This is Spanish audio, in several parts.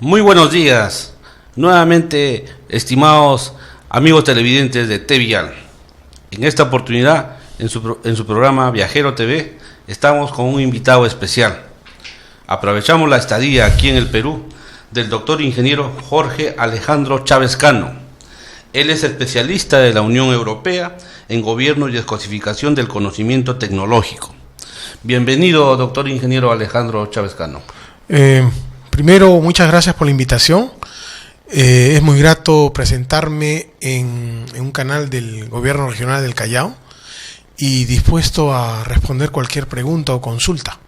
Muy buenos días, nuevamente estimados amigos televidentes de TVial. En esta oportunidad, en su programa Viajero TV, estamos con un invitado especial. Aprovechamos la estadía aquí en el Perú del doctor ingeniero Jorge Alejandro Chávez Cano. Él es especialista de la Unión Europea en Gobierno y Descodificación del Conocimiento Tecnológico. Bienvenido, doctor ingeniero Alejandro Chávez Cano. Primero, muchas gracias por la invitación. Es muy grato presentarme en un canal del Gobierno Regional del Callao y dispuesto a responder cualquier pregunta o consulta.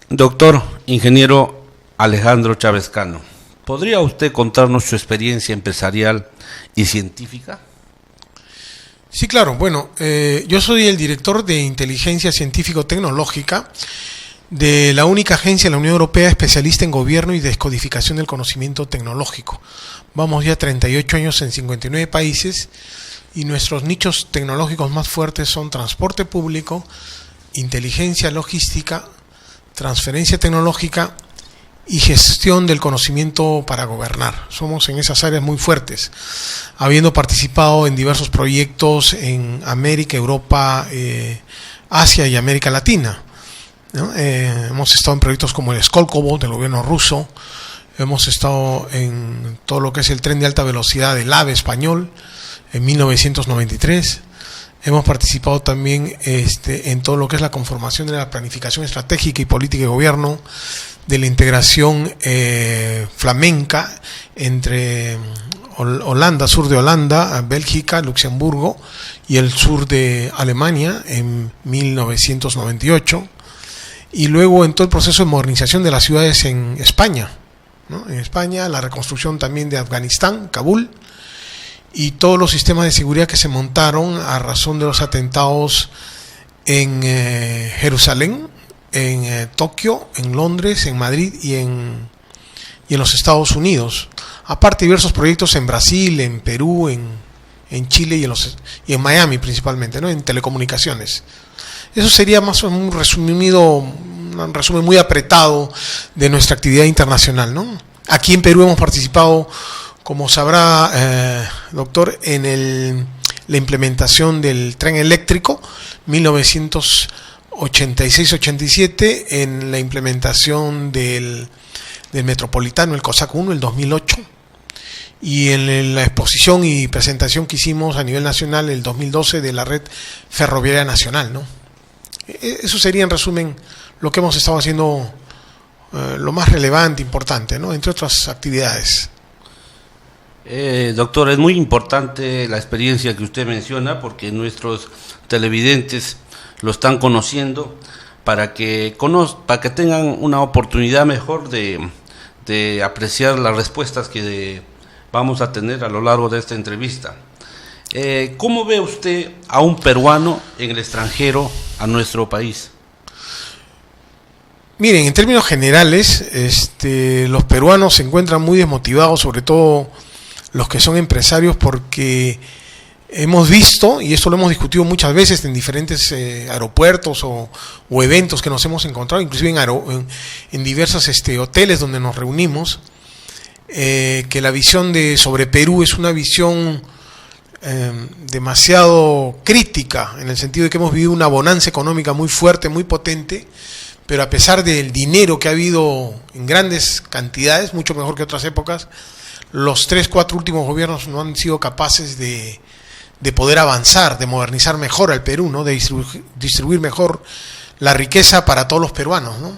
Doctor ingeniero Alejandro Chávez Cano, ¿podría usted contarnos su experiencia empresarial y científica? Sí, claro. Bueno, yo soy el director de Inteligencia Científico-Tecnológica de la única agencia de la Unión Europea especialista en gobierno y descodificación del conocimiento tecnológico. Vamos ya 38 años en 59 países y nuestros nichos tecnológicos más fuertes son transporte público, inteligencia logística, transferencia tecnológica y gestión del conocimiento para gobernar. Somos en esas áreas muy fuertes, habiendo participado en diversos proyectos en América, Europa, Asia y América Latina, ¿no? Hemos estado en proyectos como el Skolkovo del gobierno ruso, hemos estado en todo lo que es el tren de alta velocidad del AVE español en 1993, hemos participado también en todo lo que es la conformación de la planificación estratégica y política de gobierno, de la integración flamenca entre Holanda, sur de Holanda, Bélgica, Luxemburgo y el sur de Alemania en 1998. Y luego en todo el proceso de modernización de las ciudades en España, ¿no? En España, la reconstrucción también de Afganistán, Kabul, y todos los sistemas de seguridad que se montaron a razón de los atentados en Jerusalén, en Tokio, en Londres, en Madrid y en los Estados Unidos. Aparte diversos proyectos en Brasil, en Perú, en Chile y en Miami principalmente, ¿no? En telecomunicaciones. Eso sería más o menos un resumen muy apretado de nuestra actividad internacional, ¿no? Aquí en Perú hemos participado, como sabrá, doctor, en la implementación del tren eléctrico 1986-87, en la implementación del Metropolitano, el COSAC 1, el 2008, y en la exposición y presentación que hicimos a nivel nacional el 2012 de la Red Ferroviaria Nacional, ¿no? Eso sería en resumen lo que hemos estado haciendo, lo más relevante, importante, ¿no? Entre otras actividades. Doctor, es muy importante la experiencia que usted menciona porque nuestros televidentes lo están conociendo para que tengan una oportunidad mejor de apreciar las respuestas que vamos a tener a lo largo de esta entrevista. ¿Cómo ve usted a un peruano en el extranjero a nuestro país? Miren, en términos generales, los peruanos se encuentran muy desmotivados, sobre todo los que son empresarios, porque hemos visto, y esto lo hemos discutido muchas veces en diferentes aeropuertos o eventos que nos hemos encontrado, inclusive en diversos hoteles donde nos reunimos, que la visión sobre Perú es una visión demasiado crítica, en el sentido de que hemos vivido una bonanza económica muy fuerte, muy potente, pero a pesar del dinero que ha habido en grandes cantidades, mucho mejor que otras épocas, los 3-4 últimos gobiernos no han sido capaces de poder avanzar, de modernizar mejor al Perú, ¿no? De distribuir mejor la riqueza para todos los peruanos, ¿no?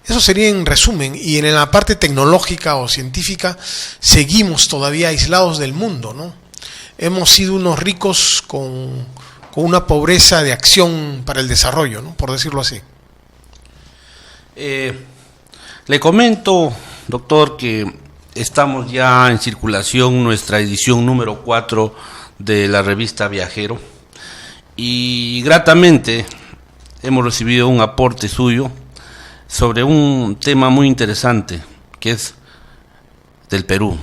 Eso sería en resumen. Y en la parte tecnológica o científica seguimos todavía aislados del mundo, ¿no? Hemos sido unos ricos con una pobreza de acción para el desarrollo, ¿no? Por decirlo así. Le comento, doctor, que estamos ya en circulación nuestra edición número 4 de la revista Viajero y gratamente hemos recibido un aporte suyo sobre un tema muy interesante que es del Perú.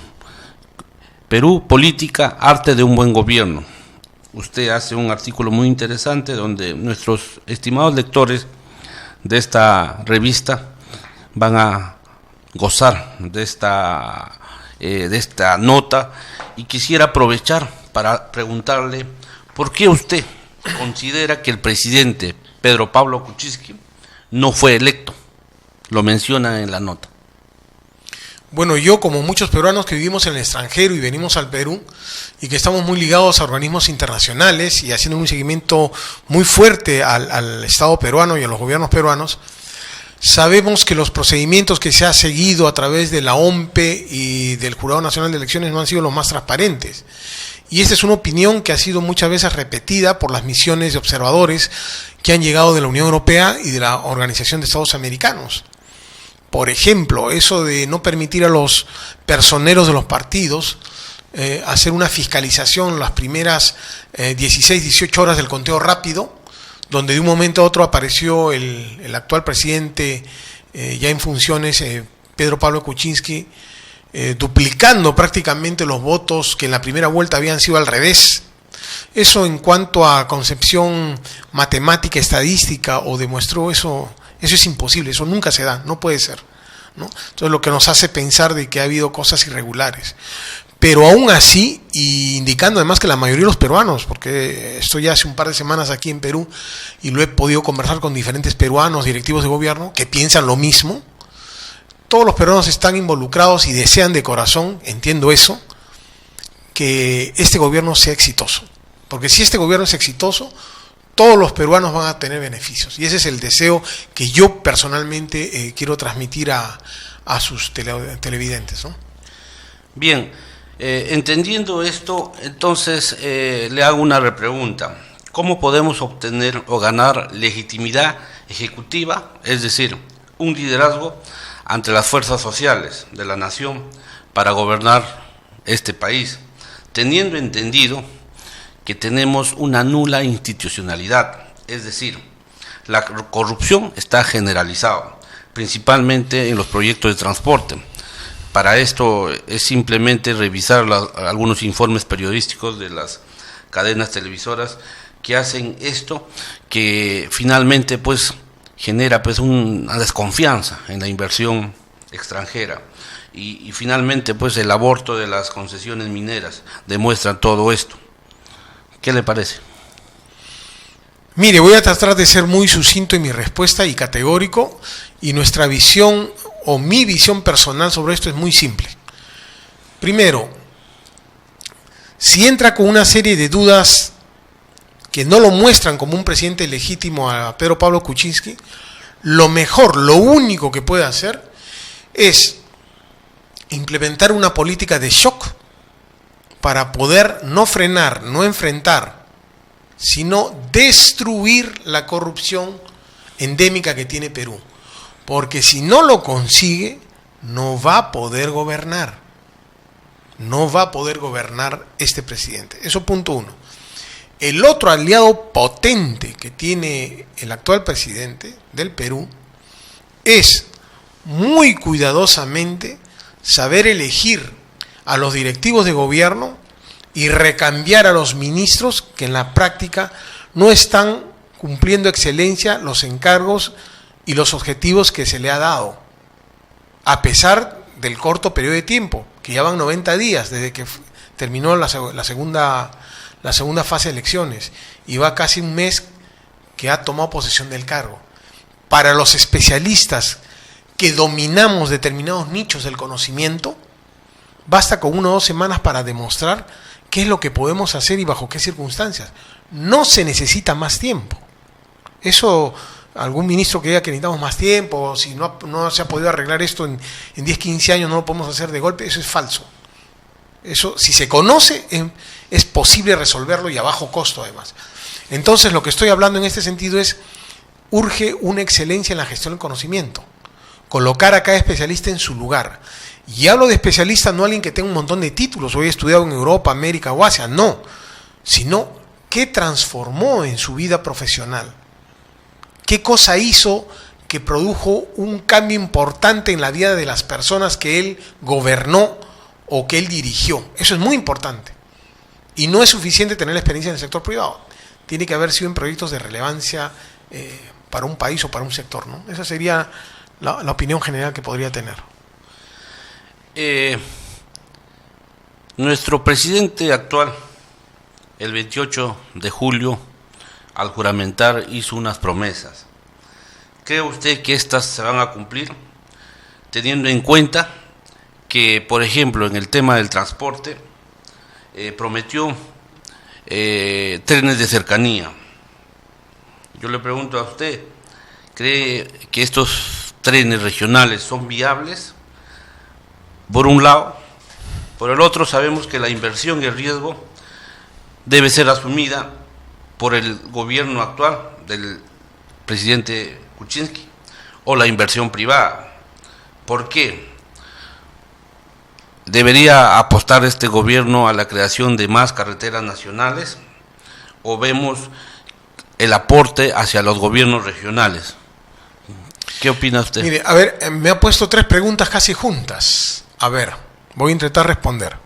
Perú, política, arte de un buen gobierno. Usted hace un artículo muy interesante donde nuestros estimados lectores de esta revista van a gozar de esta nota, y quisiera aprovechar para preguntarle por qué usted considera que el presidente Pedro Pablo Kuczynski no fue electo. Lo menciona en la nota. Bueno, yo, como muchos peruanos que vivimos en el extranjero y venimos al Perú y que estamos muy ligados a organismos internacionales y haciendo un seguimiento muy fuerte al Estado peruano y a los gobiernos peruanos, sabemos que los procedimientos que se ha seguido a través de la OMPE y del Jurado Nacional de Elecciones no han sido los más transparentes. Y esta es una opinión que ha sido muchas veces repetida por las misiones de observadores que han llegado de la Unión Europea y de la Organización de Estados Americanos. Por ejemplo, eso de no permitir a los personeros de los partidos hacer una fiscalización las primeras 16, 18 horas del conteo rápido, donde de un momento a otro apareció el actual presidente ya en funciones, Pedro Pablo Kuczynski, duplicando prácticamente los votos que en la primera vuelta habían sido al revés. Eso, en cuanto a concepción matemática, estadística, o demostró eso es imposible, eso nunca se da, no puede ser, ¿no? Entonces, lo que nos hace pensar de que ha habido cosas irregulares. Pero aún así, y indicando además que la mayoría de los peruanos, porque estoy ya hace un par de semanas aquí en Perú y lo he podido conversar con diferentes peruanos, directivos de gobierno, que piensan lo mismo. Todos los peruanos están involucrados y desean de corazón, entiendo eso, que este gobierno sea exitoso. Porque si este gobierno es exitoso, todos los peruanos van a tener beneficios. Y ese es el deseo que yo personalmente quiero transmitir a sus televidentes, ¿no? Bien, entendiendo esto, entonces le hago una repregunta. ¿Cómo podemos obtener o ganar legitimidad ejecutiva, es decir, un liderazgo ante las fuerzas sociales de la nación para gobernar este país, teniendo entendido que tenemos una nula institucionalidad? Es decir, la corrupción está generalizada, principalmente en los proyectos de transporte. Para esto es simplemente revisar algunos informes periodísticos de las cadenas televisoras que hacen esto, que finalmente pues genera pues una desconfianza en la inversión extranjera, y finalmente pues el aborto de las concesiones mineras demuestra todo esto. ¿Qué le parece? Mire, voy a tratar de ser muy sucinto en mi respuesta y categórico, y nuestra visión o mi visión personal sobre esto es muy simple. Primero, si entra con una serie de dudas que no lo muestran como un presidente legítimo a Pedro Pablo Kuczynski, lo mejor, lo único que puede hacer es implementar una política de shock para poder no frenar, no enfrentar, sino destruir la corrupción endémica que tiene Perú. Porque si no lo consigue, no va a poder gobernar. No va a poder gobernar este presidente. Eso, punto uno. El otro aliado potente que tiene el actual presidente del Perú es muy cuidadosamente saber elegir a los directivos de gobierno y recambiar a los ministros que en la práctica no están cumpliendo excelencia los encargos y los objetivos que se le ha dado, a pesar del corto periodo de tiempo, que ya van 90 días desde que terminó la segunda fase de elecciones, y va casi un mes que ha tomado posesión del cargo. Para los especialistas que dominamos determinados nichos del conocimiento, basta con 1 o 2 semanas para demostrar qué es lo que podemos hacer y bajo qué circunstancias. No se necesita más tiempo. Eso, algún ministro que diga que necesitamos más tiempo, si no se ha podido arreglar esto en 10, 15 años, no lo podemos hacer de golpe, eso es falso. Eso, si se conoce, es posible resolverlo, y a bajo costo además. Entonces, lo que estoy hablando en este sentido es, urge una excelencia en la gestión del conocimiento, colocar a cada especialista en su lugar. Y hablo de especialista no alguien que tenga un montón de títulos, o haya estudiado en Europa, América o Asia, no, sino qué transformó en su vida profesional, qué cosa hizo que produjo un cambio importante en la vida de las personas que él gobernó o que él dirigió. Eso es muy importante. Y no es suficiente tener la experiencia en el sector privado. Tiene que haber sido en proyectos de relevancia para un país o para un sector, ¿no? Esa sería la opinión general que podría tener. Nuestro presidente actual, el 28 de julio, al juramentar, hizo unas promesas. ¿Cree usted que estas se van a cumplir? Teniendo en cuenta que, por ejemplo, en el tema del transporte, prometió trenes de cercanía. Yo le pregunto a usted, ¿cree que estos trenes regionales son viables? Por un lado. Por el otro, sabemos que la inversión y el riesgo debe ser asumida por el gobierno actual del presidente Kuczynski o la inversión privada. ¿Por qué? ¿Debería apostar este gobierno a la creación de más carreteras nacionales o vemos el aporte hacia los gobiernos regionales? ¿Qué opina usted? Mire, a ver, me ha puesto 3 preguntas casi juntas. A ver, voy a intentar responder.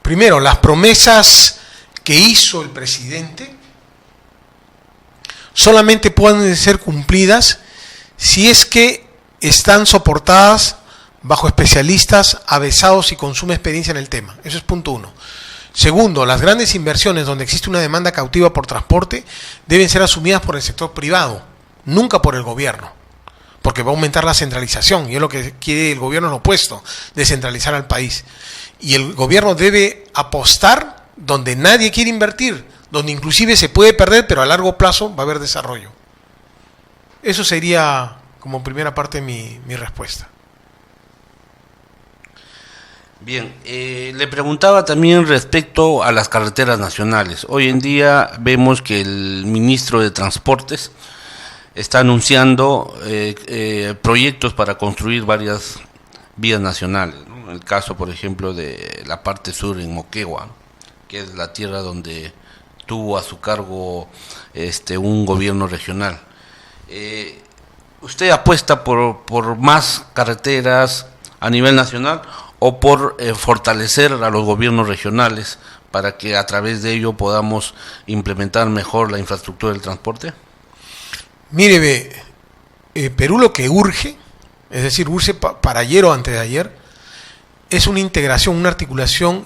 Primero, las promesas que hizo el presidente solamente pueden ser cumplidas si es que están soportadas bajo especialistas avesados y con suma experiencia en el tema. Eso es punto 1. Segundo, las grandes inversiones donde existe una demanda cautiva por transporte deben ser asumidas por el sector privado, nunca por el gobierno, porque va a aumentar la centralización y es lo que quiere el gobierno, lo opuesto, descentralizar al país. Y el gobierno debe apostar donde nadie quiere invertir, donde inclusive se puede perder, pero a largo plazo va a haber desarrollo. Eso sería como primera parte mi respuesta. Bien, le preguntaba también respecto a las carreteras nacionales. Hoy en día vemos que el ministro de Transportes está anunciando proyectos para construir varias vías nacionales, ¿no? En el caso, por ejemplo, de la parte sur en Moquegua, que es la tierra donde tuvo a su cargo un gobierno regional. ¿Usted apuesta por más carreteras a nivel nacional o por fortalecer a los gobiernos regionales para que a través de ello podamos implementar mejor la infraestructura del transporte? Mire, Perú lo que urge, es decir, urge para ayer o antes de ayer, es una integración, una articulación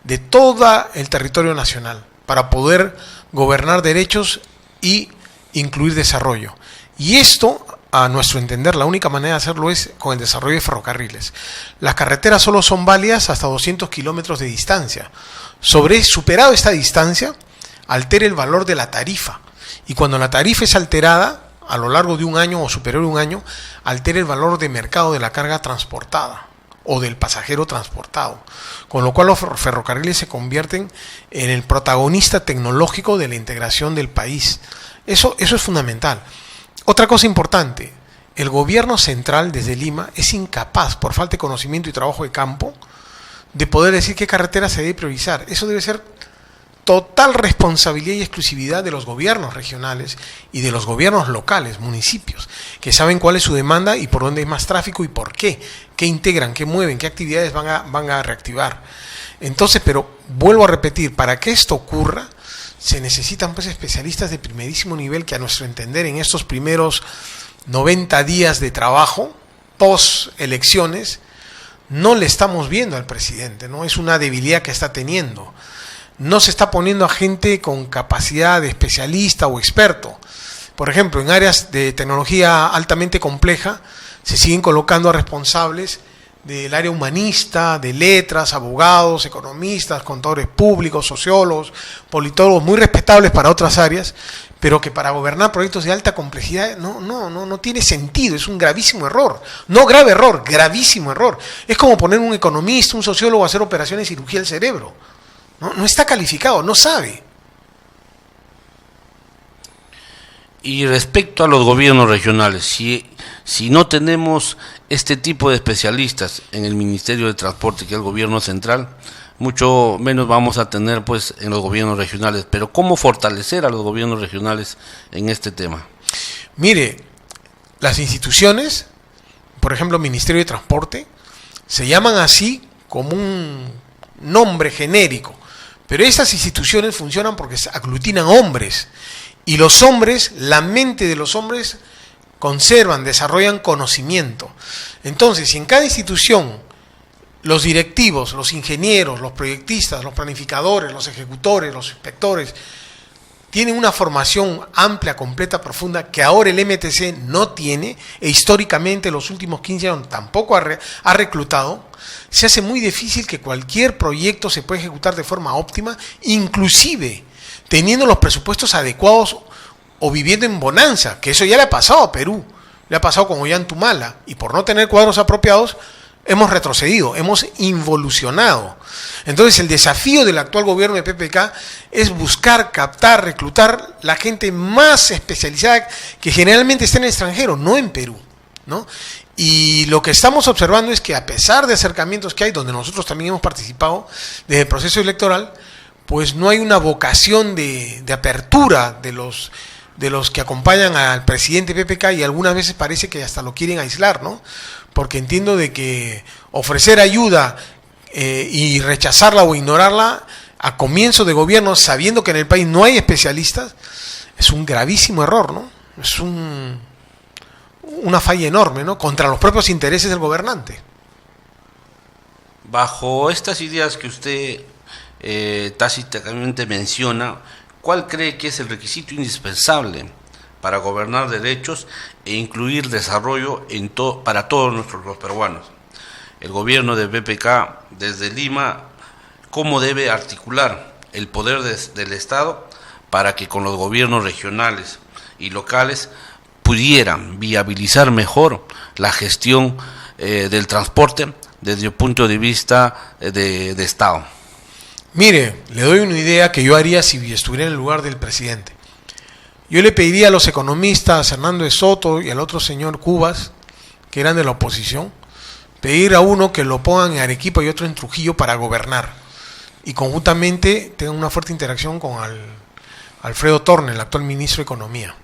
de todo el territorio nacional para poder gobernar derechos y incluir desarrollo. Y esto, a nuestro entender, la única manera de hacerlo es con el desarrollo de ferrocarriles. Las carreteras solo son válidas hasta 200 kilómetros de distancia. Superado esta distancia, altera el valor de la tarifa. Y cuando la tarifa es alterada, a lo largo de un año o superior a un año, altera el valor de mercado de la carga transportada o del pasajero transportado. Con lo cual los ferrocarriles se convierten en el protagonista tecnológico de la integración del país. Eso es fundamental. Otra cosa importante, el gobierno central desde Lima es incapaz, por falta de conocimiento y trabajo de campo, de poder decir qué carretera se debe priorizar. Eso debe ser total responsabilidad y exclusividad de los gobiernos regionales y de los gobiernos locales, municipios, que saben cuál es su demanda y por dónde hay más tráfico y por qué integran, qué mueven, qué actividades van a reactivar. Entonces, pero vuelvo a repetir, para que esto ocurra, se necesitan pues especialistas de primerísimo nivel que a nuestro entender en estos primeros 90 días de trabajo, post elecciones, no le estamos viendo al presidente, ¿no? Es una debilidad que está teniendo. No se está poniendo a gente con capacidad de especialista o experto. Por ejemplo, en áreas de tecnología altamente compleja, se siguen colocando a responsables del área humanista, de letras, abogados, economistas, contadores públicos, sociólogos, politólogos, muy respetables para otras áreas, pero que para gobernar proyectos de alta complejidad no tiene sentido, es un gravísimo error. No grave error, gravísimo error. Es como poner un economista, un sociólogo a hacer operaciones de cirugía del cerebro. No está calificado, no sabe. Y respecto a los gobiernos regionales, si no tenemos este tipo de especialistas en el Ministerio de Transporte, que es el gobierno central, mucho menos vamos a tener pues en los gobiernos regionales. Pero ¿cómo fortalecer a los gobiernos regionales en este tema? Mire, las instituciones, por ejemplo, Ministerio de Transporte, se llaman así como un nombre genérico, pero estas instituciones funcionan porque aglutinan hombres, y los hombres, la mente de los hombres conservan, desarrollan conocimiento. Entonces, si en cada institución los directivos, los ingenieros, los proyectistas, los planificadores, los ejecutores, los inspectores tienen una formación amplia, completa, profunda, que ahora el MTC no tiene, e históricamente los últimos 15 años tampoco ha reclutado, se hace muy difícil que cualquier proyecto se pueda ejecutar de forma óptima, inclusive teniendo los presupuestos adecuados o viviendo en bonanza, que eso ya le ha pasado a Perú, le ha pasado con Ollantumala, y por no tener cuadros apropiados, hemos retrocedido, hemos involucionado. Entonces el desafío del actual gobierno de PPK es buscar, captar, reclutar la gente más especializada que generalmente está en el extranjero, no en Perú, ¿no? Y lo que estamos observando es que a pesar de acercamientos que hay, donde nosotros también hemos participado desde el proceso electoral, pues no hay una vocación de apertura de los que acompañan al presidente PPK, y algunas veces parece que hasta lo quieren aislar, ¿no? Porque entiendo de que ofrecer ayuda y rechazarla o ignorarla a comienzo de gobierno, sabiendo que en el país no hay especialistas, es un gravísimo error, ¿no? Es una falla enorme, ¿no? Contra los propios intereses del gobernante. Bajo estas ideas que usted tácitamente menciona, ¿cuál cree que es el requisito indispensable para gobernar derechos e incluir desarrollo para todos los peruanos? El gobierno de PPK desde Lima, ¿cómo debe articular el poder del Estado para que con los gobiernos regionales y locales pudieran viabilizar mejor la gestión del transporte desde el punto de vista de Estado? Mire, le doy una idea que yo haría si estuviera en el lugar del presidente. Yo le pediría a los economistas, Hernando de Soto y al otro señor Cubas, que eran de la oposición, pedir a uno que lo pongan en Arequipa y otro en Trujillo para gobernar. Y conjuntamente tengan una fuerte interacción con Alfredo Torne, el actual ministro de Economía.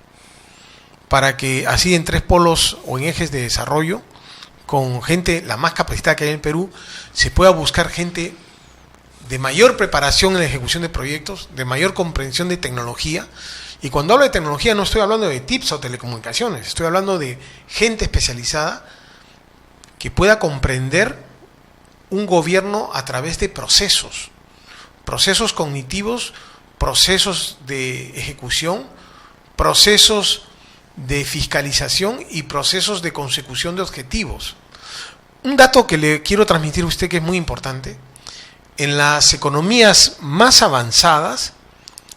Para que así en 3 polos o en ejes de desarrollo, con gente la más capacitada que hay en Perú, se pueda buscar gente de mayor preparación en la ejecución de proyectos, de mayor comprensión de tecnología. Y cuando hablo de tecnología no estoy hablando de TIPS o telecomunicaciones, estoy hablando de gente especializada que pueda comprender un gobierno a través de procesos cognitivos, procesos de ejecución, procesos de fiscalización y procesos de consecución de objetivos. Un dato que le quiero transmitir a usted que es muy importante: en las economías más avanzadas,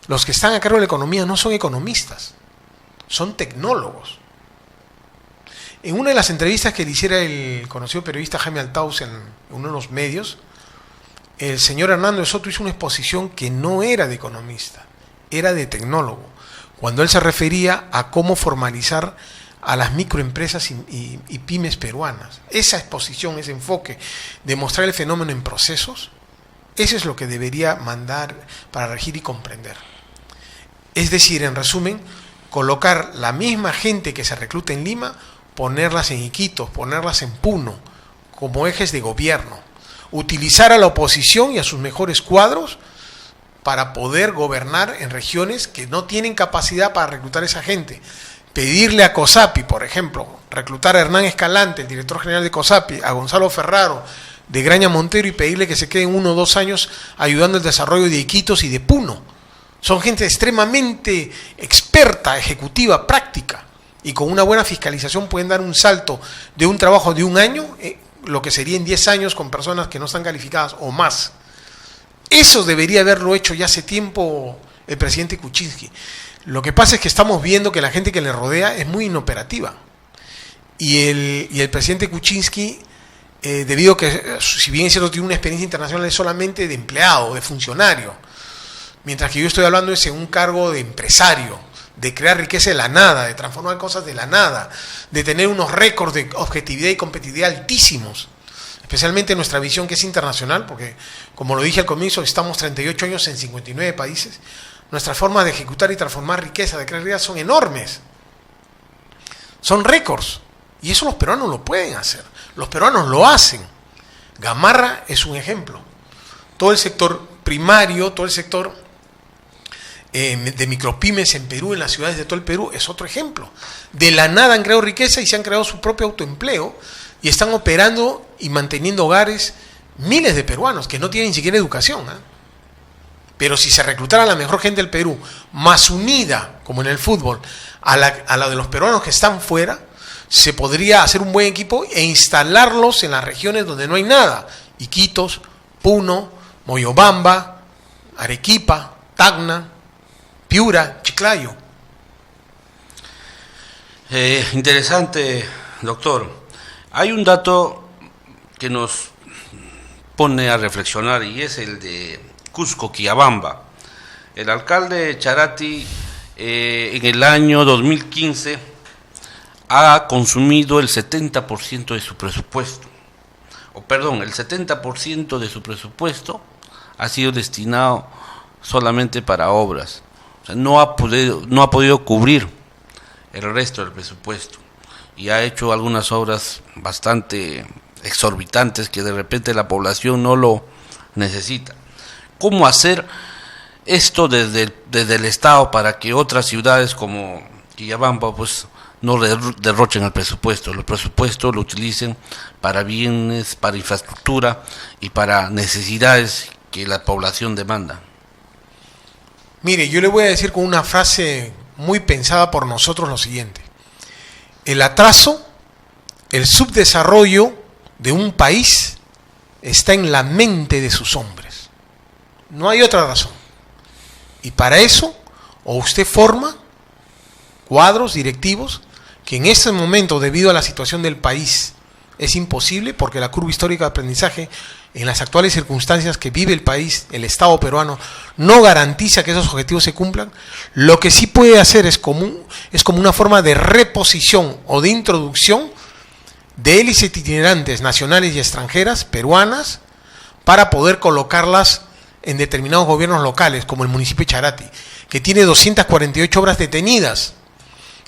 los que están a cargo de la economía no son economistas, son tecnólogos. En una de las entrevistas que le hiciera el conocido periodista Jaime Altaus en uno de los medios, el señor Hernando de Soto hizo una exposición que no era de economista, era de tecnólogo, cuando él se refería a cómo formalizar a las microempresas y pymes peruanas. Esa exposición, ese enfoque de mostrar el fenómeno en procesos, eso es lo que debería mandar para regir y comprender. Es decir, en resumen, colocar la misma gente que se recluta en Lima, ponerlas en Iquitos, ponerlas en Puno, como ejes de gobierno. Utilizar a la oposición y a sus mejores cuadros para poder gobernar en regiones que no tienen capacidad para reclutar a esa gente. Pedirle a COSAPI, por ejemplo, reclutar a Hernán Escalante, el director general de COSAPI, a Gonzalo Ferraro, de Graña Montero, y pedirle que se queden 1 o 2 años ayudando al desarrollo de Iquitos y de Puno. Son gente extremadamente experta, ejecutiva, práctica, y con una buena fiscalización pueden dar un salto de un trabajo de 1 año, lo que sería en 10 años con personas que no están calificadas o más. Eso debería haberlo hecho ya hace tiempo el presidente Kuczynski. Lo que pasa es que estamos viendo que la gente que le rodea es muy inoperativa. Y el presidente Kuczynski, debido a que, si bien es cierto, tiene una experiencia internacional, es solamente de empleado, de funcionario. Mientras que yo estoy hablando es en un cargo de empresario, de crear riqueza de la nada, de transformar cosas de la nada, de tener unos récords de objetividad y competitividad altísimos. Especialmente en nuestra visión, que es internacional, porque, como lo dije al comienzo, estamos 38 años en 59 países. Nuestras formas de ejecutar y transformar riqueza, de crear riqueza, son enormes. Son récords. Y eso los peruanos lo pueden hacer. Los peruanos lo hacen. Gamarra es un ejemplo. Todo el sector primario, todo el sector de micropymes en Perú, en las ciudades de todo el Perú, es otro ejemplo. De la nada han creado riqueza y se han creado su propio autoempleo y están operando y manteniendo hogares miles de peruanos que no tienen ni siquiera educación, ¿eh? Pero si se reclutara la mejor gente del Perú, más unida, como en el fútbol, a la de los peruanos que están fuera, se podría hacer un buen equipo e instalarlos en las regiones donde no hay nada. Iquitos, Puno, Moyobamba, Arequipa, Tacna, Piura, Chiclayo. Interesante, doctor. Hay un dato que nos pone a reflexionar y es el de Cusco, Quillabamba. El alcalde Charati en el año 2015 ha consumido el 70% de su presupuesto. El 70% de su presupuesto ha sido destinado solamente para obras. O sea, no ha podido cubrir el resto del presupuesto y ha hecho algunas obras bastante exorbitantes que de repente la población no lo necesita. ¿Cómo hacer esto desde el Estado para que otras ciudades como Quillabamba pues no derrochen el presupuesto? Los presupuestos lo utilicen para bienes, para infraestructura y para necesidades que la población demanda. Mire, yo le voy a decir con una frase muy pensada por nosotros lo siguiente: el atraso, el subdesarrollo de un país está en la mente de sus hombres. No hay otra razón. Y para eso, o usted forma cuadros directivos, que en este momento, debido a la situación del país, es imposible, porque la curva histórica de aprendizaje, en las actuales circunstancias que vive el país, el Estado peruano, no garantiza que esos objetivos se cumplan. Lo que sí puede hacer es como una forma de reposición o de introducción de élites itinerantes nacionales y extranjeras, peruanas, para poder colocarlas en determinados gobiernos locales, como el municipio de Charati, que tiene 248 obras detenidas,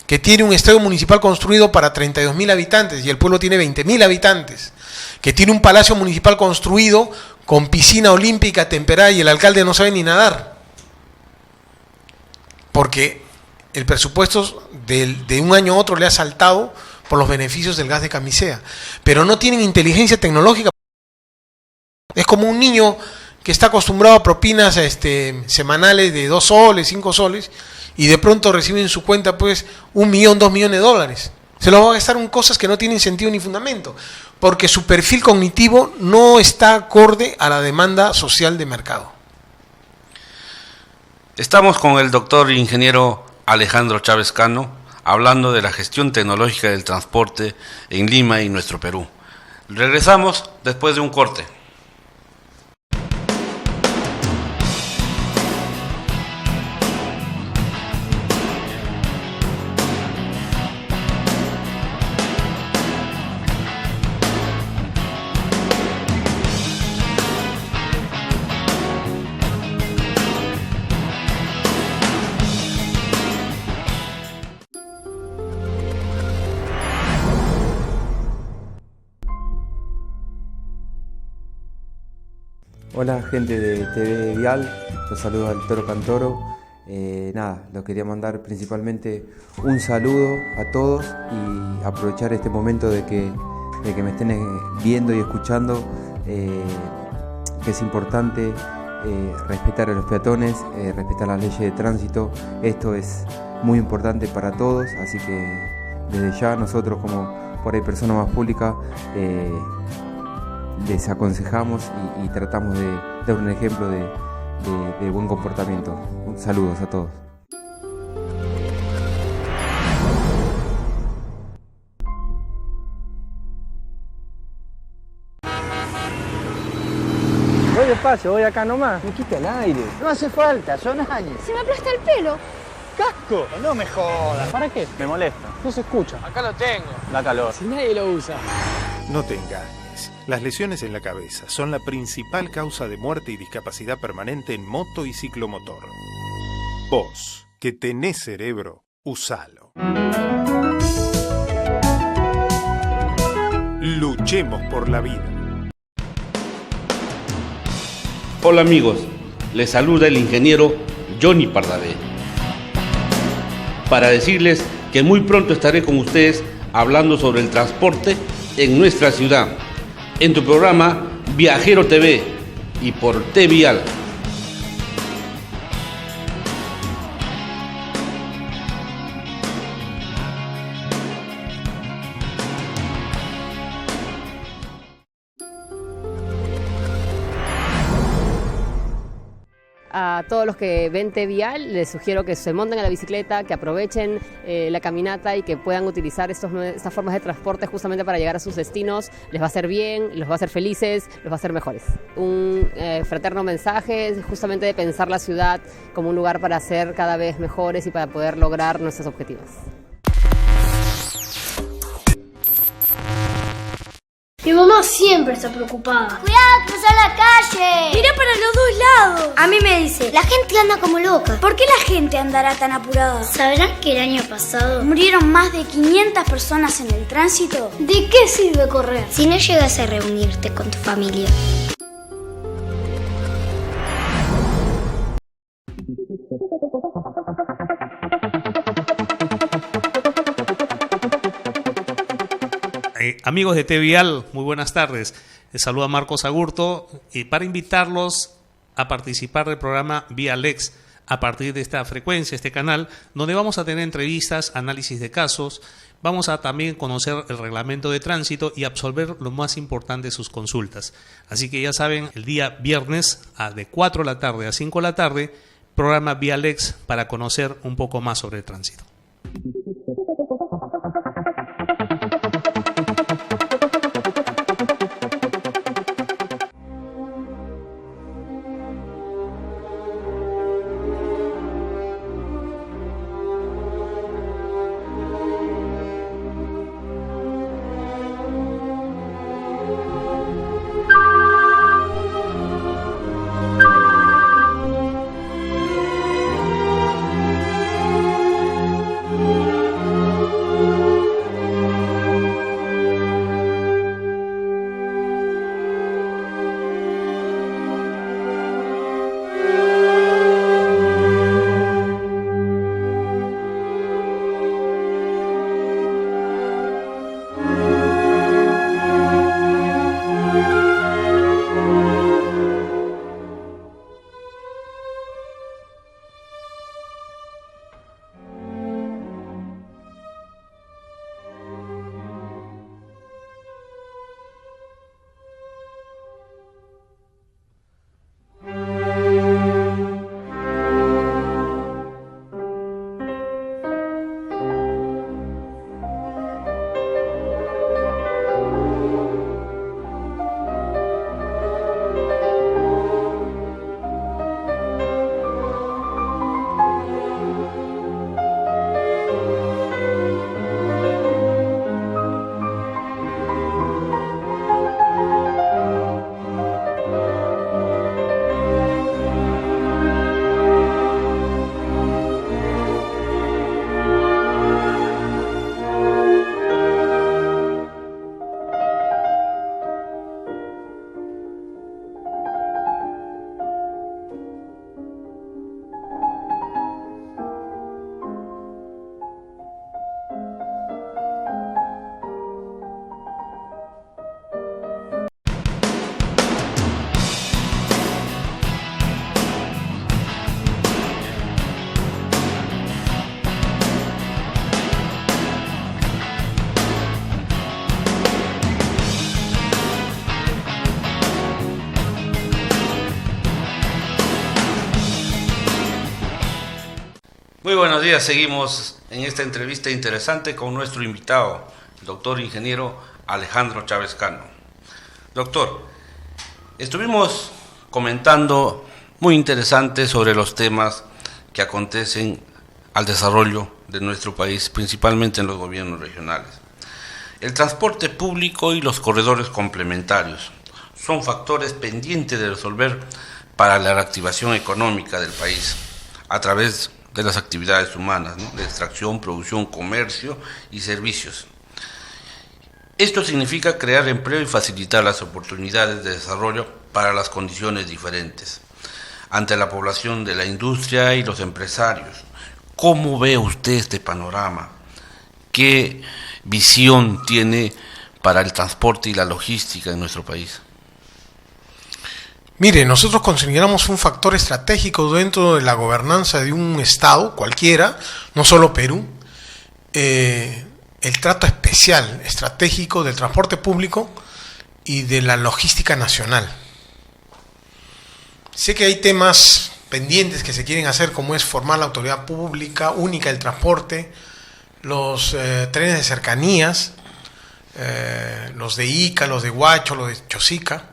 que tiene un estadio municipal construido para 32.000 habitantes y el pueblo tiene 20.000 habitantes, que tiene un palacio municipal construido con piscina olímpica temperada y el alcalde no sabe ni nadar, porque el presupuesto de un año a otro le ha saltado por los beneficios del gas de camisea, pero no tienen inteligencia tecnológica. Es como un niño que está acostumbrado a propinas semanales de 2 soles, 5 soles, y de pronto recibe en su cuenta pues 1 millón, 2 millones de dólares. Se lo va a gastar en cosas que no tienen sentido ni fundamento, porque su perfil cognitivo no está acorde a la demanda social de mercado. Estamos con el doctor ingeniero Alejandro Chávez Cano, hablando de la gestión tecnológica del transporte en Lima y nuestro Perú. Regresamos después de un corte. Hola gente de TV Vial, los saludos al Toro Cantoro. Lo quería mandar principalmente un saludo a todos y aprovechar este momento de que me estén viendo y escuchando, que es importante respetar a los peatones, respetar las leyes de tránsito. Esto es muy importante para todos, así que desde ya nosotros como por ahí personas más públicas les aconsejamos y tratamos de dar un ejemplo de buen comportamiento. Saludos a todos. Voy despacio, voy acá nomás. Me quita el aire. No hace falta, son años. Se me aplasta el pelo. ¡Casco! No me jodas. ¿Para qué? Me molesta. No se escucha. Acá lo tengo. Da calor. Si nadie lo usa. No te engañes. Las lesiones en la cabeza son la principal causa de muerte y discapacidad permanente en moto y ciclomotor. Vos, que tenés cerebro, usalo. Luchemos por la vida. Hola amigos, les saluda el ingeniero Johnny Pardavé, para decirles que muy pronto estaré con ustedes hablando sobre el transporte en nuestra ciudad, en tu programa Viajero TV y por TVial. A todos los que ven TVial les sugiero que se monten a la bicicleta, que aprovechen la caminata y que puedan utilizar estas formas de transporte justamente para llegar a sus destinos. Les va a hacer bien, los va a hacer felices, los va a hacer mejores. Un fraterno mensaje justamente de pensar la ciudad como un lugar para ser cada vez mejores y para poder lograr nuestros objetivos. Mi mamá siempre está preocupada. ¡Cuidado, cruzar la calle! ¡Mira para los dos lados! A mí me dice, la gente anda como loca. ¿Por qué la gente andará tan apurada? ¿Sabrán que el año pasado murieron más de 500 personas en el tránsito? ¿De qué sirve correr si no llegas a reunirte con tu familia? Amigos de TVial, muy buenas tardes. Les saluda Marcos Agurto para invitarlos a participar del programa Vialex a partir de esta frecuencia, este canal, donde vamos a tener entrevistas, análisis de casos, vamos a también conocer el reglamento de tránsito y absolver lo más importante de sus consultas. Así que ya saben, el día viernes de 4 de la tarde a 5 de la tarde, programa Vialex para conocer un poco más sobre el tránsito. Muy buenos días, seguimos en esta entrevista interesante con nuestro invitado, el doctor ingeniero Alejandro Chávez Cano. Doctor, estuvimos comentando muy interesante sobre los temas que acontecen al desarrollo de nuestro país, principalmente en los gobiernos regionales. El transporte público y los corredores complementarios son factores pendientes de resolver para la reactivación económica del país a través de las actividades humanas, ¿no? De extracción, producción, comercio y servicios. Esto significa crear empleo y facilitar las oportunidades de desarrollo para las condiciones diferentes. ante la población de la industria y los empresarios. ¿Cómo ve usted este panorama? ¿Qué visión tiene para el transporte y la logística en nuestro país? Mire, nosotros consideramos un factor estratégico dentro de la gobernanza de un Estado, cualquiera, no solo Perú, el trato especial, estratégico del transporte público y de la logística nacional. Sé que hay temas pendientes que se quieren hacer, como es formar la autoridad pública única del transporte, los trenes de cercanías, los de Ica, los de Huacho, los de Chosica.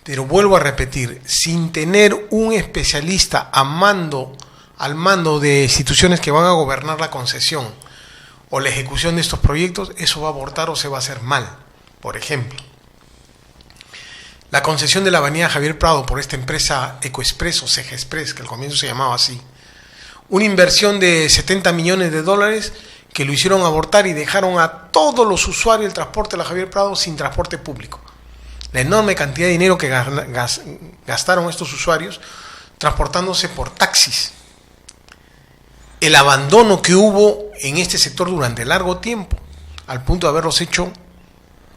Pero vuelvo a repetir, sin tener un especialista al mando de instituciones que van a gobernar la concesión o la ejecución de estos proyectos, eso va a abortar o se va a hacer mal. Por ejemplo, la concesión de la avenida Javier Prado por esta empresa Ecoexpress o Cegexpress, que al comienzo se llamaba así, una inversión de $70 millones que lo hicieron abortar y dejaron a todos los usuarios del transporte de la Javier Prado sin transporte público. La enorme cantidad de dinero que gastaron estos usuarios transportándose por taxis. El abandono que hubo en este sector durante largo tiempo, al punto de haberlos hecho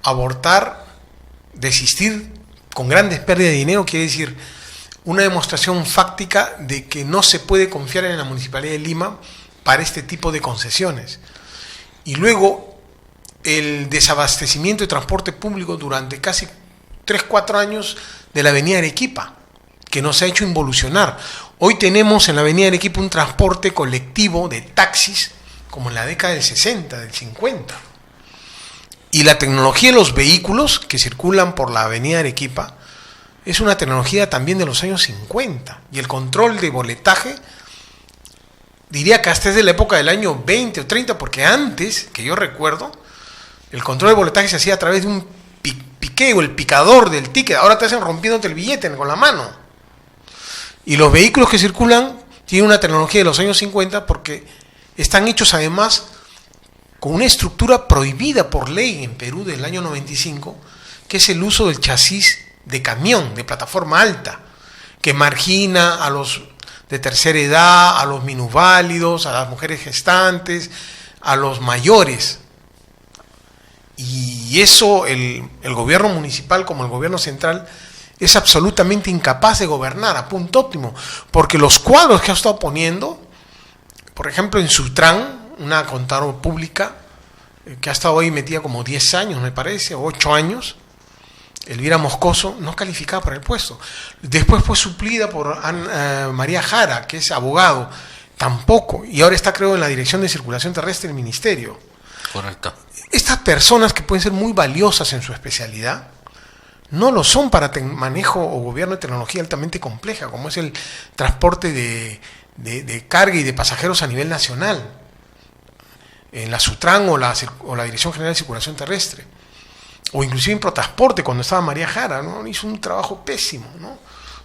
abortar, desistir con grandes pérdidas de dinero, quiere decir una demostración fáctica de que no se puede confiar en la Municipalidad de Lima para este tipo de concesiones. Y luego el desabastecimiento de transporte público durante casi 3-4 años de la avenida Arequipa, que nos ha hecho involucionar. Hoy tenemos en la avenida Arequipa un transporte colectivo de taxis como en la década del 60, del 50. Y la tecnología de los vehículos que circulan por la avenida Arequipa es una tecnología también de los años 50. Y el control de boletaje, diría que hasta es de la época del año 20 o 30, porque antes, que yo recuerdo, el control de boletaje se hacía a través de un piqueo, el picador del ticket. Ahora te hacen rompiéndote el billete con la mano. Y los vehículos que circulan tienen una tecnología de los años 50 porque están hechos además con una estructura prohibida por ley en Perú del año 95, que es el uso del chasis de camión, de plataforma alta, que margina a los de tercera edad, a los minusválidos, a las mujeres gestantes, a los mayores. Y eso el gobierno municipal como el gobierno central es absolutamente incapaz de gobernar a punto óptimo, porque los cuadros que ha estado poniendo, por ejemplo en Sutran, una contadora pública que ha estado ahí metida como 10 años me parece, o 8 años, Elvira Moscoso, no calificaba para el puesto. Después fue suplida por María Jara, que es abogado, tampoco, y ahora está creo en la Dirección de Circulación Terrestre del Ministerio. Correcto. Estas personas que pueden ser muy valiosas en su especialidad, no lo son para manejo o gobierno de tecnología altamente compleja, como es el transporte de carga y de pasajeros a nivel nacional, en la Sutran o la Dirección General de Circulación Terrestre, o inclusive en Protransporte, cuando estaba María Jara, ¿no? Hizo un trabajo pésimo, ¿no?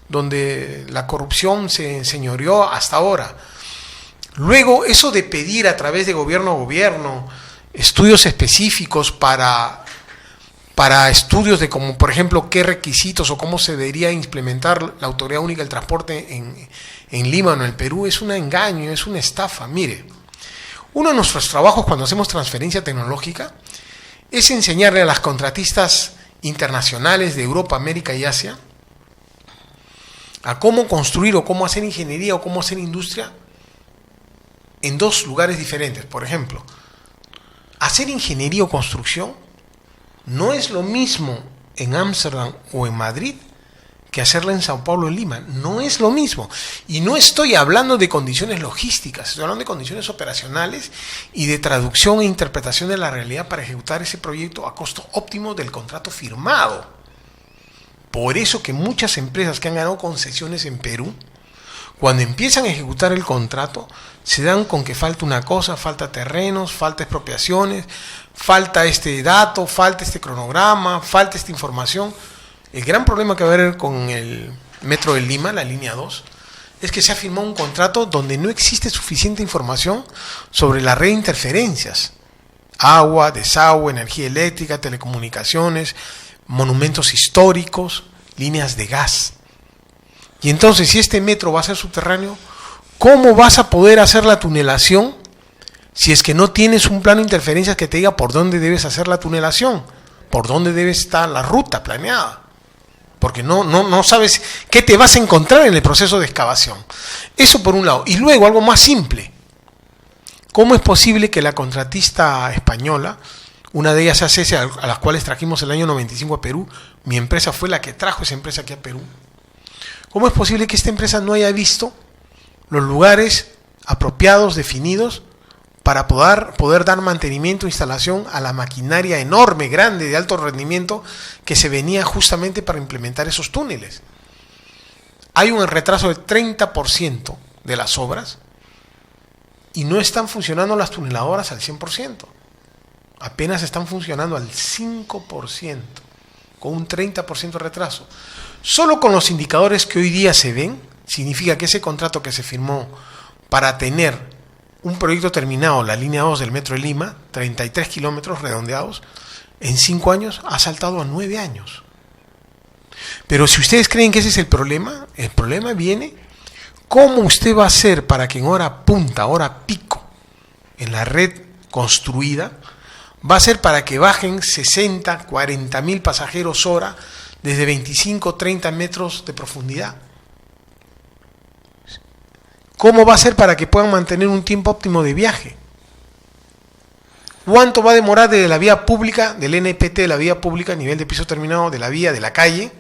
Donde la corrupción se enseñoreó hasta ahora. Luego, eso de pedir a través de gobierno a gobierno estudios específicos para estudios de como, por ejemplo, qué requisitos o cómo se debería implementar la Autoridad Única del Transporte en Lima o en el Perú, es un engaño, es una estafa. Mire, uno de nuestros trabajos cuando hacemos transferencia tecnológica es enseñarle a las contratistas internacionales de Europa, América y Asia a cómo construir o cómo hacer ingeniería o cómo hacer industria en dos lugares diferentes. Por ejemplo, hacer ingeniería o construcción no es lo mismo en Ámsterdam o en Madrid que hacerla en Sao Paulo o en Lima. No es lo mismo. Y no estoy hablando de condiciones logísticas, estoy hablando de condiciones operacionales y de traducción e interpretación de la realidad para ejecutar ese proyecto a costo óptimo del contrato firmado. Por eso que muchas empresas que han ganado concesiones en Perú, cuando empiezan a ejecutar el contrato, se dan con que falta una cosa, falta terrenos, falta expropiaciones, falta este dato, falta este cronograma, falta esta información. El gran problema que va a haber con el Metro de Lima, la línea 2, es que se ha firmado un contrato donde no existe suficiente información sobre la red de interferencias. Agua, desagüe, energía eléctrica, telecomunicaciones, monumentos históricos, líneas de gas. Y entonces, si este metro va a ser subterráneo, ¿cómo vas a poder hacer la tunelación si es que no tienes un plano de interferencias que te diga por dónde debes hacer la tunelación? ¿Por dónde debe estar la ruta planeada? Porque no sabes qué te vas a encontrar en el proceso de excavación. Eso por un lado. Y luego, algo más simple. ¿Cómo es posible que la contratista española, una de ellas ACS, a las cuales trajimos el año 95 a Perú, mi empresa fue la que trajo esa empresa aquí a Perú, cómo es posible que esta empresa no haya visto los lugares apropiados, definidos, para poder dar mantenimiento e instalación a la maquinaria enorme, grande, de alto rendimiento, que se venía justamente para implementar esos túneles? Hay un retraso del 30% de las obras y no están funcionando las tuneladoras al 100%. Apenas están funcionando al 5%, con un 30% de retraso. Solo con los indicadores que hoy día se ven, significa que ese contrato que se firmó para tener un proyecto terminado, la línea 2 del Metro de Lima, 33 kilómetros redondeados, en 5 años ha saltado a 9 años. Pero si ustedes creen que ese es el problema viene, ¿cómo usted va a hacer para que en hora punta, hora pico, en la red construida, va a ser para que bajen 60, 40 mil pasajeros hora desde 25, 30 metros de profundidad? ¿Cómo va a ser para que puedan mantener un tiempo óptimo de viaje? ¿Cuánto va a demorar desde la vía pública, del NPT de la vía pública, nivel de piso terminado de la vía, de la calle,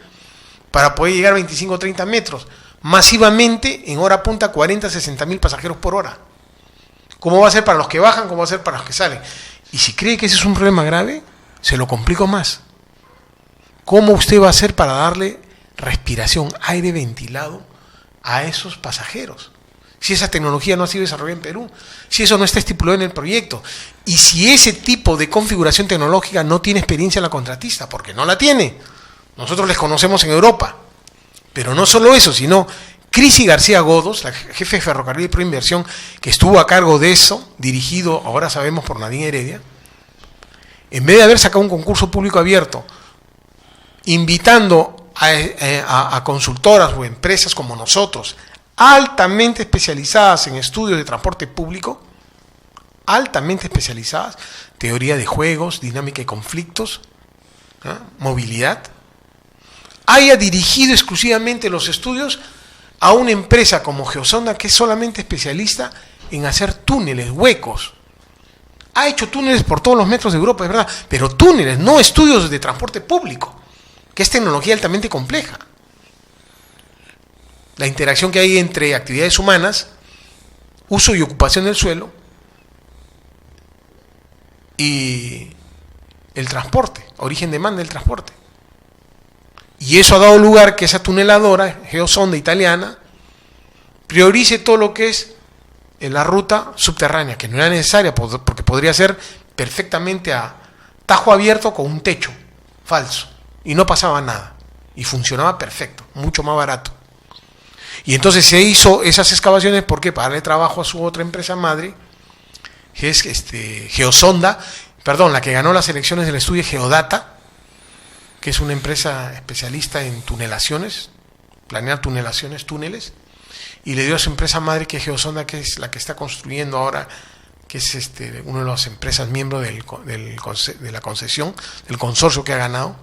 para poder llegar a 25 o 30 metros? Masivamente, en hora punta, 40, 60 mil pasajeros por hora. ¿Cómo va a ser para los que bajan? ¿Cómo va a ser para los que salen? Y si cree que ese es un problema grave, se lo complico más. ¿Cómo usted va a hacer para darle respiración, aire ventilado a esos pasajeros? Si esa tecnología no ha sido desarrollada en Perú, si eso no está estipulado en el proyecto, y si ese tipo de configuración tecnológica no tiene experiencia la contratista, porque no la tiene. Nosotros les conocemos en Europa, pero no solo eso, sino Crisi García Godos, la jefe de Ferrocarril y Proinversión, que estuvo a cargo de eso, dirigido, ahora sabemos, por Nadine Heredia, en vez de haber sacado un concurso público abierto, invitando a consultoras o empresas como nosotros, altamente especializadas en estudios de transporte público, altamente especializadas, teoría de juegos, dinámica de conflictos, movilidad, haya dirigido exclusivamente los estudios a una empresa como Geosonda, que es solamente especialista en hacer túneles, huecos. Ha hecho túneles por todos los metros de Europa, es verdad, pero túneles, no estudios de transporte público, que es tecnología altamente compleja. La interacción que hay entre actividades humanas, uso y ocupación del suelo, y el transporte, origen-demanda del transporte. Y eso ha dado lugar que esa tuneladora, Geosonda italiana, priorice todo lo que es la ruta subterránea, que no era necesaria, porque podría ser perfectamente a tajo abierto con un techo falso, y no pasaba nada, y funcionaba perfecto, mucho más barato. Y entonces se hizo esas excavaciones, ¿por qué? Para darle trabajo a su otra empresa madre, que es Geosonda, la que ganó las elecciones del estudio Geodata, que es una empresa especialista en tunelaciones, planear tunelaciones, túneles, y le dio a su empresa madre, que es Geosonda, que es la que está construyendo ahora, que es una de las empresas miembros de la concesión, del consorcio que ha ganado.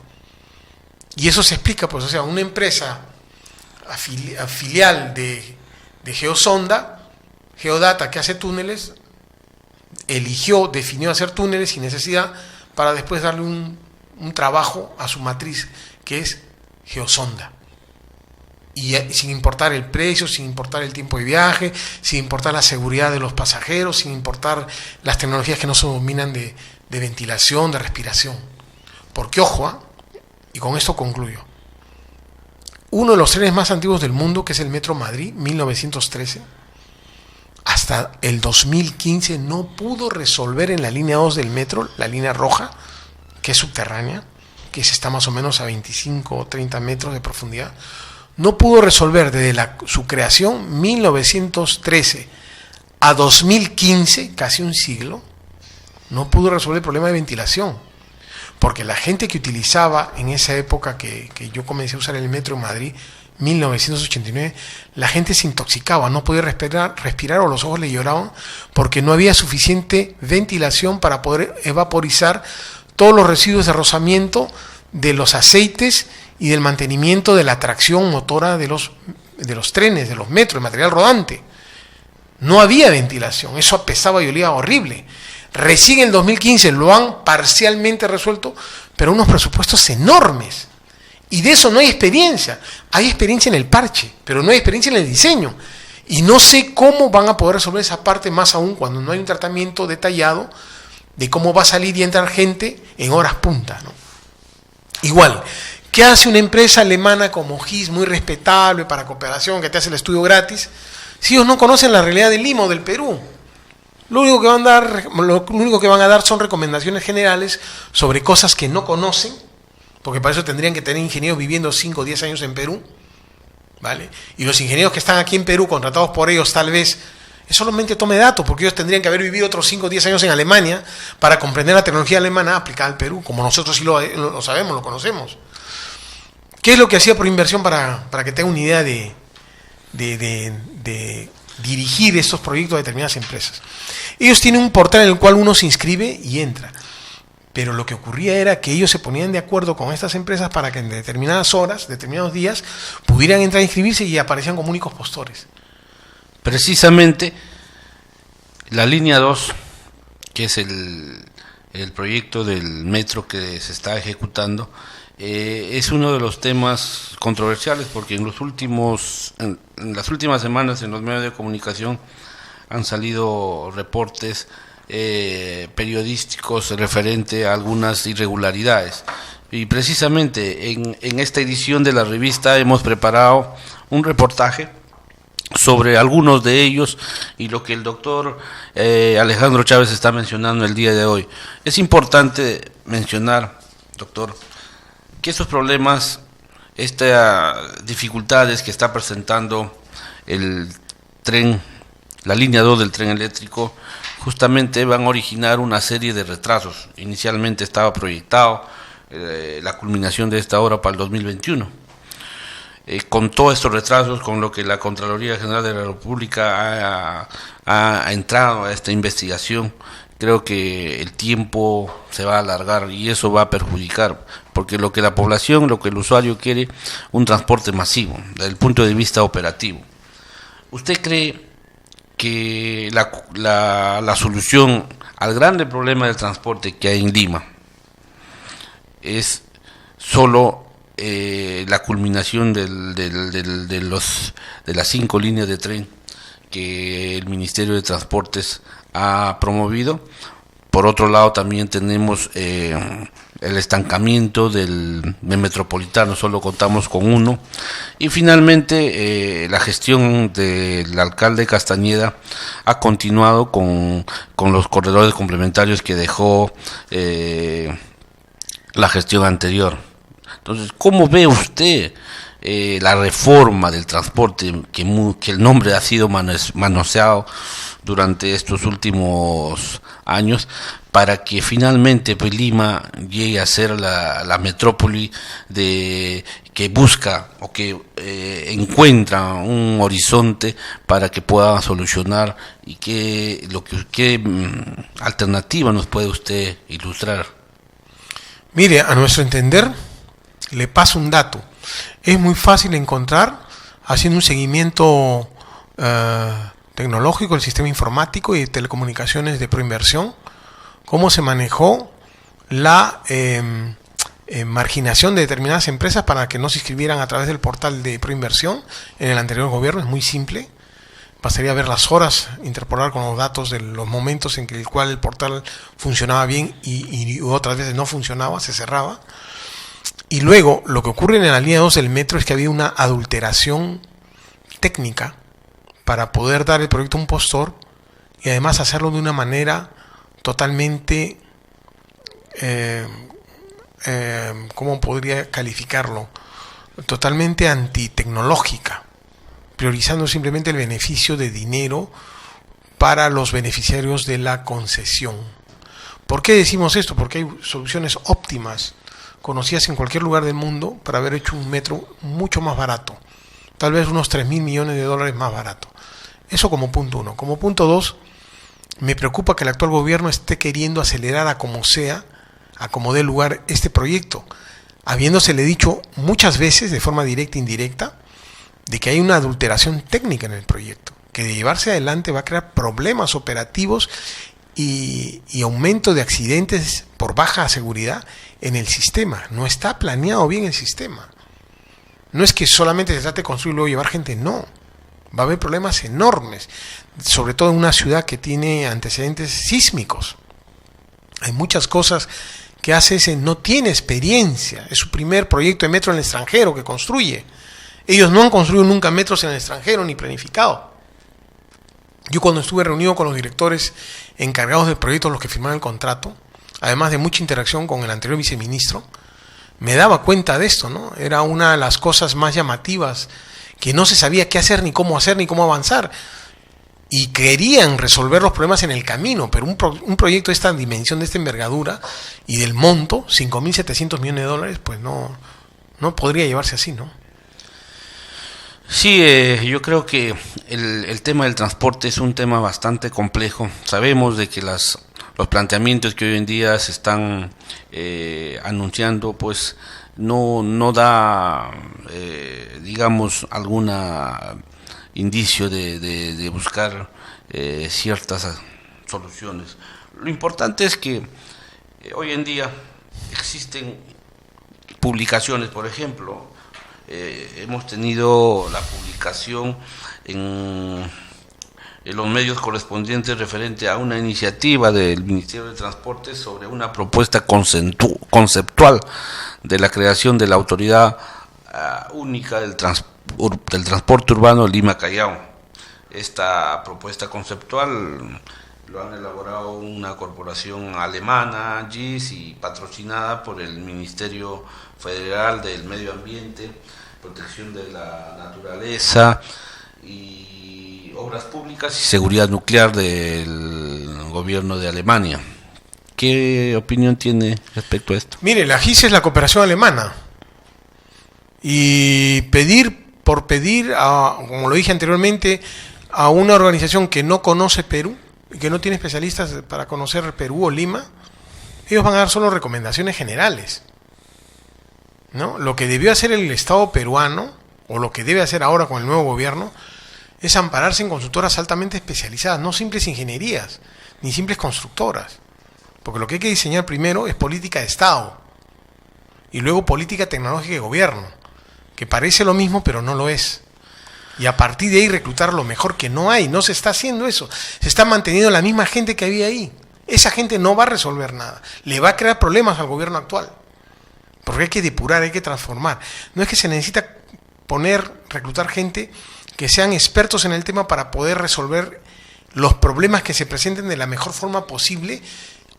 Y eso se explica, pues, o sea, una empresa filial de Geosonda, Geodata, que hace túneles, definió hacer túneles sin necesidad, para después darle un trabajo a su matriz, que es Geosonda. Y sin importar el precio, sin importar el tiempo de viaje, sin importar la seguridad de los pasajeros, sin importar las tecnologías que no se dominan de ventilación, de respiración. Porque, ojo, y con esto concluyo, uno de los trenes más antiguos del mundo, que es el Metro Madrid, 1913, hasta el 2015 no pudo resolver en la línea 2 del metro, la línea roja, que es subterránea, que está más o menos a 25 o 30 metros de profundidad, no pudo resolver desde su creación, 1913 a 2015, casi un siglo, no pudo resolver el problema de ventilación, porque la gente que utilizaba en esa época que yo comencé a usar el metro en Madrid, 1989, la gente se intoxicaba, no podía respirar o los ojos le lloraban porque no había suficiente ventilación para poder evaporizar todos los residuos de rozamiento de los aceites y del mantenimiento de la tracción motora de los trenes, de los metros, el material rodante. No había ventilación, eso apestaba y olía horrible. Recién en 2015 lo han parcialmente resuelto, pero unos presupuestos enormes. Y de eso no hay experiencia. Hay experiencia en el parche, pero no hay experiencia en el diseño. Y no sé cómo van a poder resolver esa parte, más aún cuando no hay un tratamiento detallado de cómo va a salir y entrar gente en horas punta, ¿no? Igual, ¿qué hace una empresa alemana como GIS, muy respetable para cooperación, que te hace el estudio gratis, si ellos no conocen la realidad de Lima o del Perú? Lo único que van a dar son recomendaciones generales sobre cosas que no conocen, porque para eso tendrían que tener ingenieros viviendo 5 o 10 años en Perú, ¿vale? Y los ingenieros que están aquí en Perú, contratados por ellos, tal vez, es solamente tome datos, porque ellos tendrían que haber vivido otros 5 o 10 años en Alemania para comprender la tecnología alemana aplicada al Perú, como nosotros sí lo sabemos, lo conocemos. ¿Qué es lo que hacía por inversión para que tenga una idea de dirigir estos proyectos a determinadas empresas? Ellos tienen un portal en el cual uno se inscribe y entra. Pero lo que ocurría era que ellos se ponían de acuerdo con estas empresas para que en determinadas horas, determinados días, pudieran entrar a inscribirse y aparecían como únicos postores. Precisamente la línea 2, que es el proyecto del metro que se está ejecutando, es uno de los temas controversiales, porque en las últimas semanas en los medios de comunicación han salido reportes periodísticos referente a algunas irregularidades, y precisamente en esta edición de la revista hemos preparado un reportaje sobre algunos de ellos y lo que el doctor Alejandro Chávez está mencionando el día de hoy. Es importante mencionar, doctor, que esos problemas, estas dificultades que está presentando el tren, la línea 2 del tren eléctrico, justamente van a originar una serie de retrasos. Inicialmente estaba proyectado la culminación de esta obra para el 2021. Con todos estos retrasos, con lo que la Contraloría General de la República ha entrado a esta investigación, creo que el tiempo se va a alargar y eso va a perjudicar, porque lo que la población, lo que el usuario quiere, un transporte masivo, desde el punto de vista operativo. ¿Usted cree que la solución al grande problema del transporte que hay en Lima es solo la culminación de las 5 líneas de tren que el Ministerio de Transportes ha promovido? Por otro lado, también tenemos el estancamiento del metropolitano, solo contamos con uno. Y finalmente, la gestión del alcalde Castañeda ha continuado con los corredores complementarios que dejó la gestión anterior. Entonces, ¿cómo ve usted la reforma del transporte, que el nombre ha sido manoseado durante estos últimos años, para que finalmente pues Lima llegue a ser la metrópoli que busca o que encuentra un horizonte para que pueda solucionar? Y qué alternativa nos puede usted ilustrar? Mire, a nuestro entender, le paso un dato. Es muy fácil encontrar, haciendo un seguimiento tecnológico, el sistema informático y de telecomunicaciones de Proinversión, cómo se manejó la marginación de determinadas empresas para que no se inscribieran a través del portal de Proinversión en el anterior gobierno. Es muy simple. Bastaría ver las horas, interpolar con los datos de los momentos en el cual el portal funcionaba bien y otras veces no funcionaba, se cerraba. Y luego, lo que ocurre en la línea 2 del metro es que había una adulteración técnica para poder dar el proyecto a un postor y además hacerlo de una manera totalmente, ¿cómo podría calificarlo? Totalmente antitecnológica, priorizando simplemente el beneficio de dinero para los beneficiarios de la concesión. ¿Por qué decimos esto? Porque hay soluciones óptimas conocidas en cualquier lugar del mundo para haber hecho un metro mucho más barato. tal vez unos 3.000 millones de dólares más barato. Eso como punto 1. Como punto 2, me preocupa que el actual gobierno esté queriendo acelerar a como sea, a como dé lugar este proyecto, habiéndosele dicho muchas veces, de forma directa e indirecta, de que hay una adulteración técnica en el proyecto, que de llevarse adelante va a crear problemas operativos y aumento de accidentes por baja seguridad en el sistema. No está planeado bien el sistema. No es que solamente se trate de construir y luego llevar gente, no. Va a haber problemas enormes, sobre todo en una ciudad que tiene antecedentes sísmicos. Hay muchas cosas que ACS no tiene experiencia. Es su primer proyecto de metro en el extranjero que construye. Ellos no han construido nunca metros en el extranjero ni planificado. Yo cuando estuve reunido con los directores encargados del proyecto, los que firmaron el contrato, además de mucha interacción con el anterior viceministro, me daba cuenta de esto, ¿no? Era una de las cosas más llamativas, que no se sabía qué hacer, ni cómo avanzar. Y querían resolver los problemas en el camino, pero un proyecto de esta dimensión, de esta envergadura y del monto, 5.700 millones de dólares, pues no podría llevarse así, ¿no? Sí, yo creo que el tema del transporte es un tema bastante complejo. Sabemos de que los planteamientos que hoy en día se están anunciando, pues no da, digamos, alguna indicio de buscar ciertas soluciones. Lo importante es que hoy en día existen publicaciones, por ejemplo, hemos tenido la publicación en los medios correspondientes referente a una iniciativa del Ministerio de Transporte sobre una propuesta conceptual de la creación de la autoridad única del transporte urbano Lima-Callao. Esta propuesta conceptual lo han elaborado una corporación alemana, GIS, y patrocinada por el Ministerio Federal del Medio Ambiente, Protección de la Naturaleza y Obras Públicas y Seguridad Nuclear del gobierno de Alemania. ¿Qué opinión tiene respecto a esto? Mire, la GIS es la cooperación alemana. Y pedir, como lo dije anteriormente, a una organización que no conoce Perú y que no tiene especialistas para conocer Perú o Lima, ellos van a dar solo recomendaciones generales, ¿no? Lo que debió hacer el Estado peruano, o lo que debe hacer ahora con el nuevo gobierno, es ampararse en consultoras altamente especializadas, no simples ingenierías, ni simples constructoras. Porque lo que hay que diseñar primero es política de Estado, y luego política tecnológica de gobierno, que parece lo mismo pero no lo es. Y a partir de ahí reclutar lo mejor, que no hay, no se está haciendo eso. Se está manteniendo la misma gente que había ahí. Esa gente no va a resolver nada, le va a crear problemas al gobierno actual. Porque hay que depurar, hay que transformar. No es que se necesita reclutar gente que sean expertos en el tema para poder resolver los problemas que se presenten de la mejor forma posible,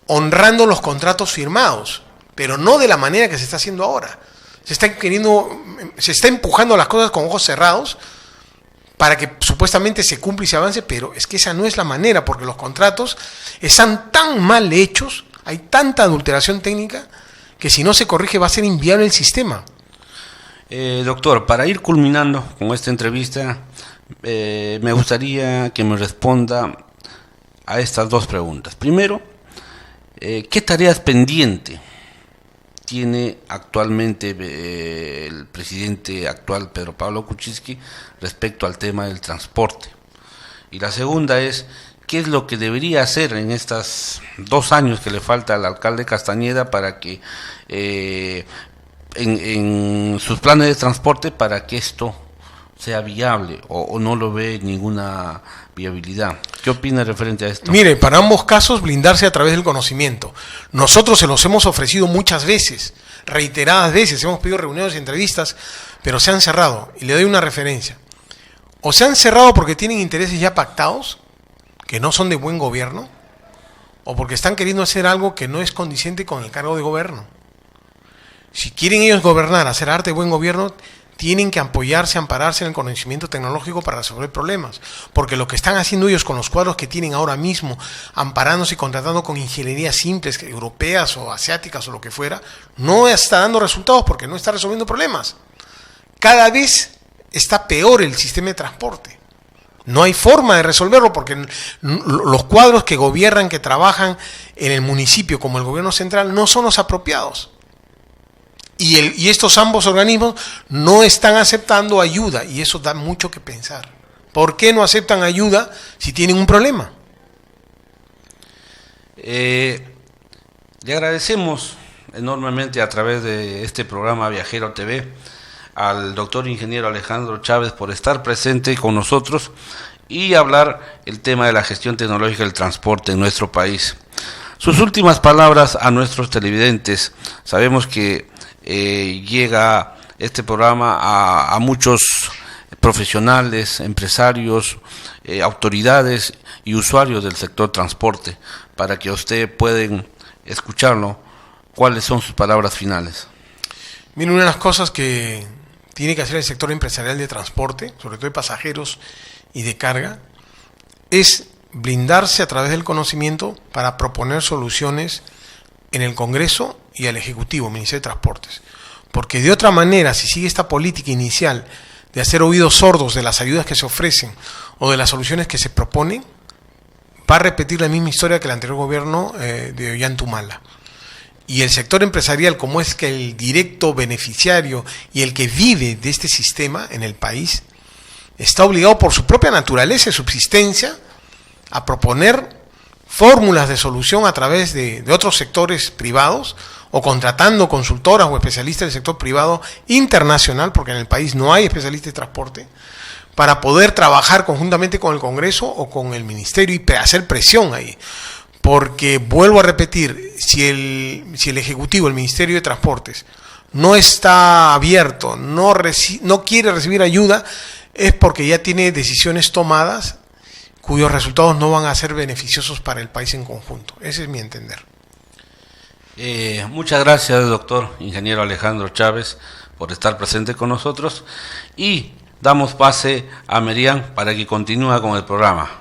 honrando los contratos firmados, pero no de la manera que se está haciendo ahora. Se está empujando las cosas con ojos cerrados para que supuestamente se cumpla y se avance, pero es que esa no es la manera, porque los contratos están tan mal hechos, hay tanta adulteración técnica, que si no se corrige va a ser inviable el sistema. Doctor, para ir culminando con esta entrevista, me gustaría que me responda a estas dos preguntas. Primero, ¿qué tareas pendientes tiene actualmente el presidente actual, Pedro Pablo Kuczynski, respecto al tema del transporte? Y la segunda es, ¿qué es lo que debería hacer en estos 2 años que le falta al alcalde Castañeda para que en sus planes de transporte, para que esto sea viable, o no lo ve ninguna viabilidad? ¿Qué opina referente a esto? Mire, para ambos casos, blindarse a través del conocimiento. Nosotros se los hemos ofrecido muchas veces, reiteradas veces, hemos pedido reuniones y entrevistas, pero se han cerrado. Y le doy una referencia. O se han cerrado porque tienen intereses ya pactados, que no son de buen gobierno, o porque están queriendo hacer algo que no es condiciente con el cargo de gobierno. Si quieren ellos gobernar, hacer arte de buen gobierno, tienen que apoyarse, ampararse en el conocimiento tecnológico para resolver problemas, porque lo que están haciendo ellos con los cuadros que tienen ahora mismo, amparándose y contratando con ingenierías simples, europeas o asiáticas o lo que fuera, no está dando resultados porque no está resolviendo problemas. Cada vez está peor el sistema de transporte. No hay forma de resolverlo porque los cuadros que gobiernan, que trabajan en el municipio como el gobierno central, no son los apropiados. Y estos ambos organismos no están aceptando ayuda, y eso da mucho que pensar. ¿Por qué no aceptan ayuda si tienen un problema? Le agradecemos enormemente a través de este programa Viajero TV al doctor ingeniero Alejandro Chávez por estar presente con nosotros y hablar el tema de la gestión tecnológica del transporte en nuestro país. Sus últimas palabras a nuestros televidentes. Sabemos que llega este programa a muchos profesionales, empresarios, autoridades y usuarios del sector transporte, para que ustedes puedan escucharlo. ¿Cuáles son sus palabras finales? Miren, una de las cosas que tiene que hacer el sector empresarial de transporte, sobre todo de pasajeros y de carga, es blindarse a través del conocimiento para proponer soluciones en el Congreso y al Ejecutivo, Ministerio de Transportes. Porque de otra manera, si sigue esta política inicial de hacer oídos sordos de las ayudas que se ofrecen o de las soluciones que se proponen, va a repetir la misma historia que el anterior gobierno de Ollantumala. Y el sector empresarial, como es que el directo beneficiario y el que vive de este sistema en el país, está obligado por su propia naturaleza y subsistencia a proponer fórmulas de solución a través de otros sectores privados o contratando consultoras o especialistas del sector privado internacional, porque en el país no hay especialistas de transporte, para poder trabajar conjuntamente con el Congreso o con el Ministerio y hacer presión ahí. Porque, vuelvo a repetir, si el Ejecutivo, el Ministerio de Transportes, no está abierto, no quiere recibir ayuda, es porque ya tiene decisiones tomadas cuyos resultados no van a ser beneficiosos para el país en conjunto. Ese es mi entender. Muchas gracias, doctor ingeniero Alejandro Chávez, por estar presente con nosotros, y damos pase a Merian para que continúe con el programa.